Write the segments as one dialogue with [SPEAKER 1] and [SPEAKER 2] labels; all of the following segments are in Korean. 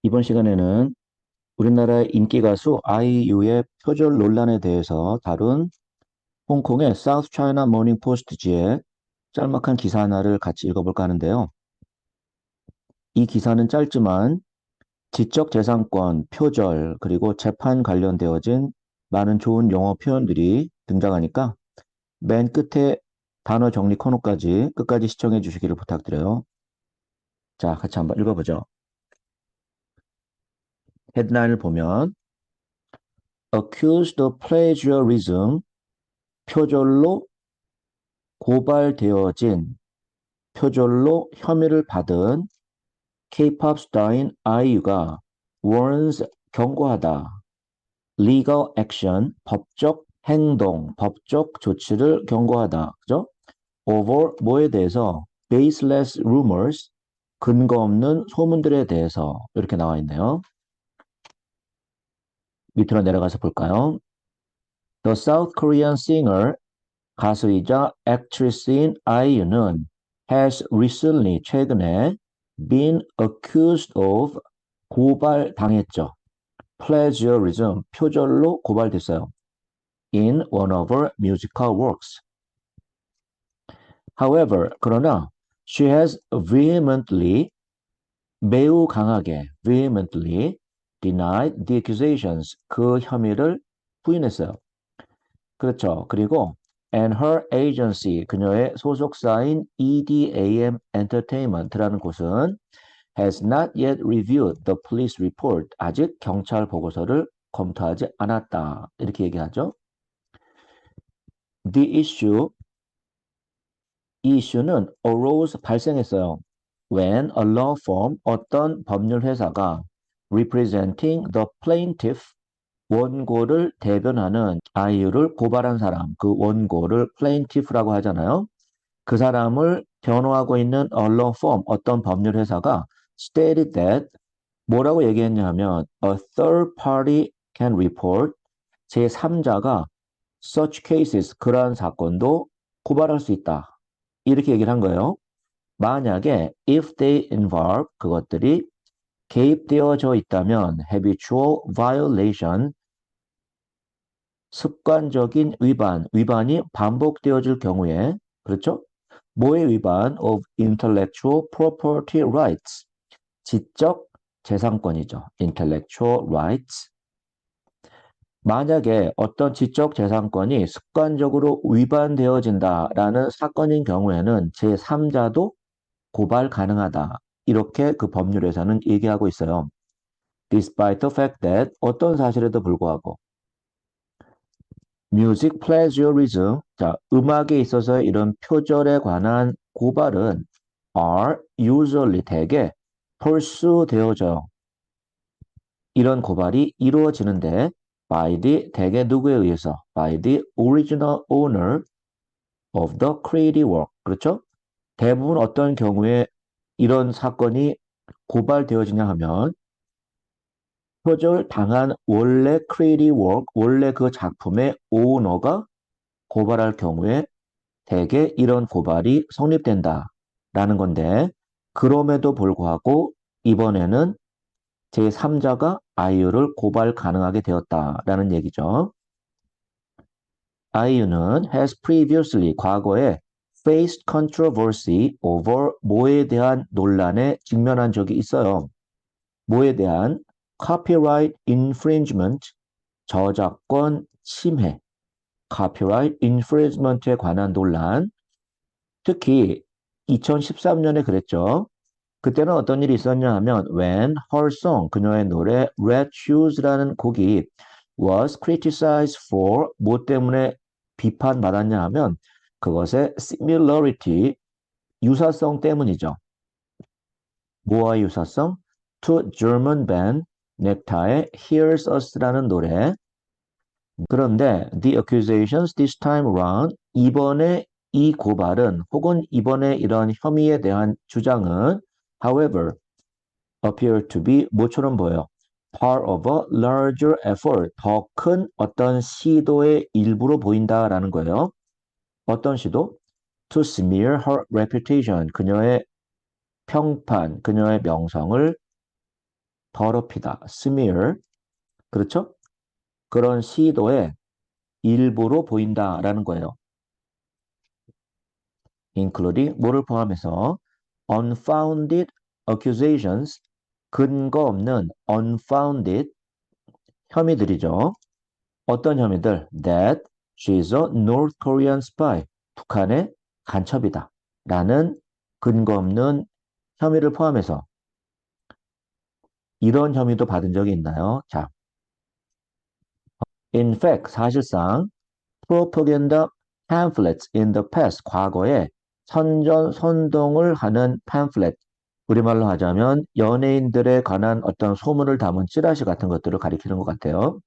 [SPEAKER 1] 이번 시간에는 우리나라의 인기 가수 아이유의 표절 논란에 대해서 다룬 홍콩의 사우스 차이나 모닝 포스트지의 짤막한 기사 하나를 같이 읽어볼까 하는데요. 이 기사는 짧지만 지적재산권, 표절, 그리고 재판 관련되어진 많은 좋은 영어 표현들이 등장하니까 맨 끝에 단어 정리 코너까지 끝까지 시청해 주시기를 부탁드려요. 자, 같이 한번 읽어보죠. 헤드라인을 보면 accused of plagiarism, 표절로 고발되어진, 표절로 혐의를 받은 K-pop 스타인 아이유가 warns, 경고하다, legal action, 법적 행동, 법적 조치를 경고하다. 그죠? over, 뭐에 대해서, baseless rumors, 근거 없는 소문들에 대해서 이렇게 나와 있네요. 밑으로 내려가서 볼까요? The South Korean singer, 가수이자 액트리스인 아이유는 has recently, 최근에 been accused of, 고발당했죠. plagiarism, 표절로 고발됐어요. in one of her musical works. However, 그러나 she has vehemently, 매우 강하게 vehemently denied the accusations, 그 혐의를 부인했어요. 그렇죠. 그리고 and her agency, 그녀의 소속사인 EDAM Entertainment라는 곳은 has not yet reviewed the police report, 아직 경찰 보고서를 검토하지 않았다. 이렇게 얘기하죠. The issue, 이 이슈는 arose, 발생했어요. When a law firm, 어떤 법률 회사가 representing the plaintiff, 원고를 대변하는 아이유를 고발한 사람, 그 원고를 plaintiff라고 하잖아요. 그 사람을 변호하고 있는 a law firm, 어떤 법률 회사가 stated that, 뭐라고 얘기했냐 하면 a third party can report, 제3자가 such cases, 그러한 사건도 고발할 수 있다. 이렇게 얘기를 한 거예요. 만약에 if they involve, 그것들이 개입되어져 있다면 habitual violation, 습관적인 위반, 위반이 반복되어질 경우에, 그렇죠? 뭐의 위반? of intellectual property rights, 지적 재산권이죠. intellectual rights. 만약에 어떤 지적 재산권이 습관적으로 위반되어진다라는 사건인 경우에는 제3자도 고발 가능하다. 이렇게 그 법률에서는 얘기하고 있어요. Despite the fact that, 어떤 사실에도 불구하고 music plagiarism, 자, 음악에 있어서 이런 표절에 관한 고발은 are usually, 대개 pursue되어져요. 이런 고발이 이루어지는데 by the, 대개 누구에 의해서? by the original owner of the creative work. 그렇죠? 대부분 어떤 경우에 이런 사건이 고발되어지냐 하면 표절 당한 원래 creative work, 원래 그 작품의 오너가 고발할 경우에 대개 이런 고발이 성립된다라는 건데, 그럼에도 불구하고 이번에는 제3자가 아이유를 고발 가능하게 되었다라는 얘기죠. 아이유는 has previously, 과거에 faced controversy over, 뭐에 대한 논란에 직면한 적이 있어요. 뭐에 대한? copyright infringement, 저작권 침해, copyright infringement에 관한 논란. 특히 2013년에 그랬죠. 그때는 어떤 일이 있었냐 하면 when her song, 그녀의 노래 Red Shoes라는 곡이 was criticized for, 뭐 때문에 비판받았냐 하면 그것의 similarity, 유사성 때문이죠. 뭐와 유사성? To German band 넥타의 Here's Us라는 노래. 그런데 the accusations this time around, 이번에 이 고발은 혹은 이번에 이런 혐의에 대한 주장은 however appear to be, 뭐처럼 보여? part of a larger effort, 더 큰 어떤 시도의 일부로 보인다라는 거예요. 어떤 시도? to smear her reputation, 그녀의 평판, 그녀의 명성을 더럽히다, smear, 그렇죠? 그런 시도의 일부로 보인다라는 거예요. including 뭐를 포함해서 unfounded accusations, 근거 없는 unfounded 혐의들이죠. 어떤 혐의들? That she's a North Korean spy. 북한의 간첩이다. 라는 근거 없는 혐의를 포함해서 이런 혐의도 받은 적이 있나요? 자, in fact, 사실상 propaganda pamphlets in the past, 과거에 선동을 하는 pamphlet, 우리말로 하자면 연예인들에 관한 어떤 소문을 담은 찌라시 같은 것들을 가리키는 것 같아요.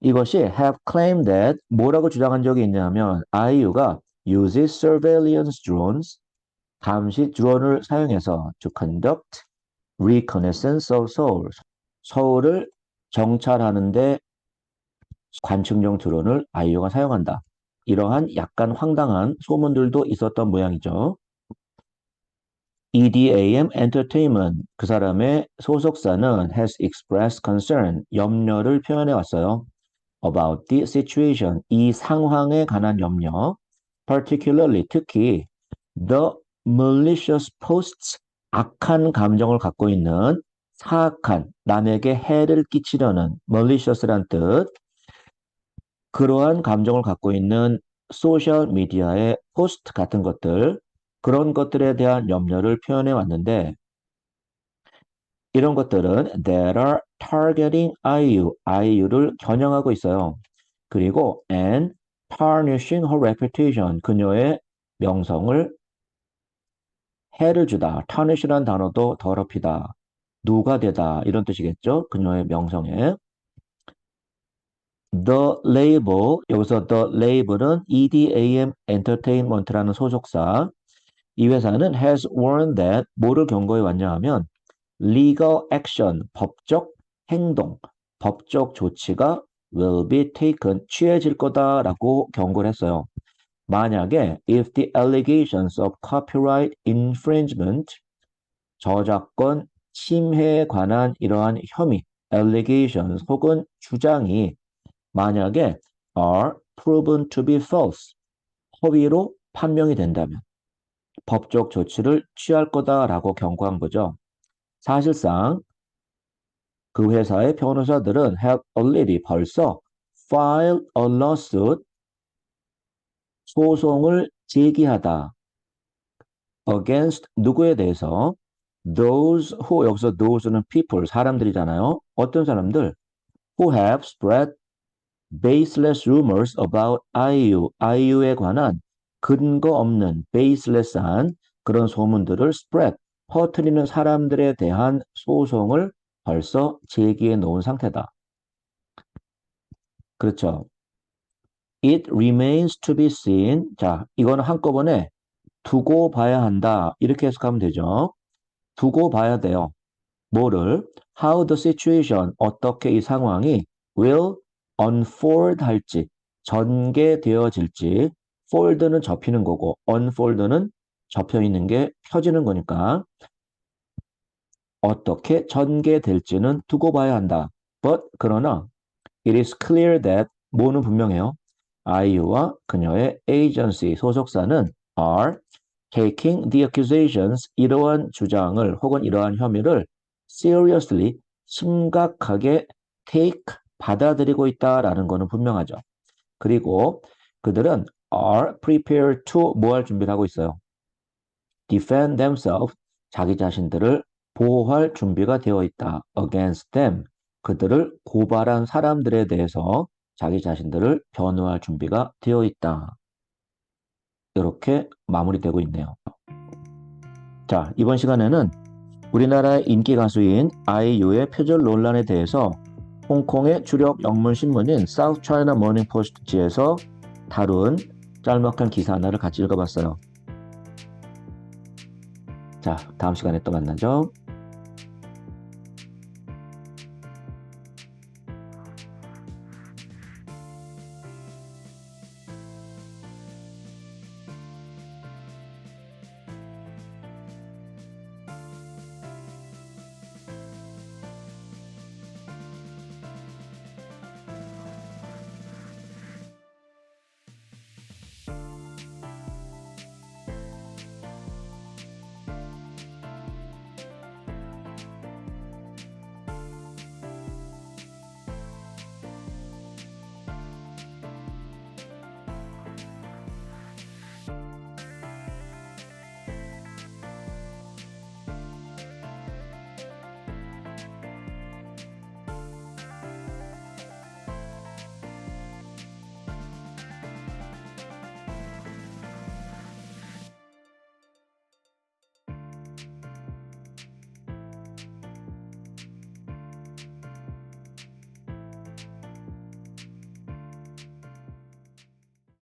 [SPEAKER 1] 이것이 have claimed that 뭐라고 주장한 적이 있냐면 IU가 uses surveillance drones, 감시 드론을 사용해서 to conduct reconnaissance of Seoul, 서울을 정찰하는데 관측용 드론을 IU가 사용한다. 이러한 약간 황당한 소문들도 있었던 모양이죠. EDAM Entertainment, 그 사람의 소속사는 has expressed concern, 염려를 표현해 왔어요. About the situation, 이 상황에 관한 염려, particularly, 특히 the malicious posts, 악한 감정을 갖고 있는 사악한, 남에게 해를 끼치려는 malicious란 뜻, 그러한 감정을 갖고 있는 소셜 미디어의 포스트 같은 것들, 그런 것들에 대한 염려를 표현해 왔는데, 이런 것들은 that are targeting IU를 겨냥하고 있어요. 그리고 and tarnishing her reputation, 그녀의 명성을 해를 주다. tarnish라는 단어도 더럽히다, 누가 되다 이런 뜻이겠죠. 그녀의 명성에. The label, 여기서 the label은 EDAM Entertainment라는 소속사. 이 회사는 has warned that 뭐를 경고해 왔냐 하면 legal action, 법적 행동, 법적 조치가 will be taken, 취해질 거다라고 경고를 했어요. 만약에 if the allegations of copyright infringement, 저작권 침해에 관한 이러한 혐의, allegations 혹은 주장이 만약에 are proven to be false, 허위로 판명이 된다면 법적 조치를 취할 거다라고 경고한 거죠. 사실상 그 회사의 변호사들은 have already, 벌써 filed a lawsuit, 소송을 제기하다 against, 누구에 대해서? those who, 여기서 those는 people, 사람들이잖아요. 어떤 사람들? who have spread baseless rumors about IU에 관한 근거 없는 baseless한 그런 소문들을 spread, 퍼뜨리는 사람들에 대한 소송을 벌써 제기해 놓은 상태다. 그렇죠. It remains to be seen. 자, 이거는 한꺼번에 두고 봐야 한다. 이렇게 해석하면 되죠. 두고 봐야 돼요. 뭐를? How the situation, 어떻게 이 상황이 will unfold 할지, 전개되어질지. fold는 접히는 거고 unfold는 접혀 있는 게 펴지는 거니까 어떻게 전개될지는 두고 봐야 한다. But 그러나 it is clear that 뭐는 분명해요. IU와 그녀의 agency 소속사는 are taking the accusations, 이러한 주장을 혹은 이러한 혐의를 seriously, 심각하게 take, 받아들이고 있다라는 것은 분명하죠. 그리고 그들은 are prepared to, 뭐 할 준비를 하고 있어요. defend themselves, 자기 자신들을 보호할 준비가 되어 있다. against them, 그들을 고발한 사람들에 대해서 자기 자신들을 변호할 준비가 되어 있다. 이렇게 마무리되고 있네요. 자, 이번 시간에는 우리나라의 인기 가수인 아이유의 표절 논란에 대해서 홍콩의 주력 영문 신문인 사우스 차이나 모닝 포스트지에서 다룬 짤막한 기사 하나를 같이 읽어봤어요. 자, 다음 시간에 또 만나죠.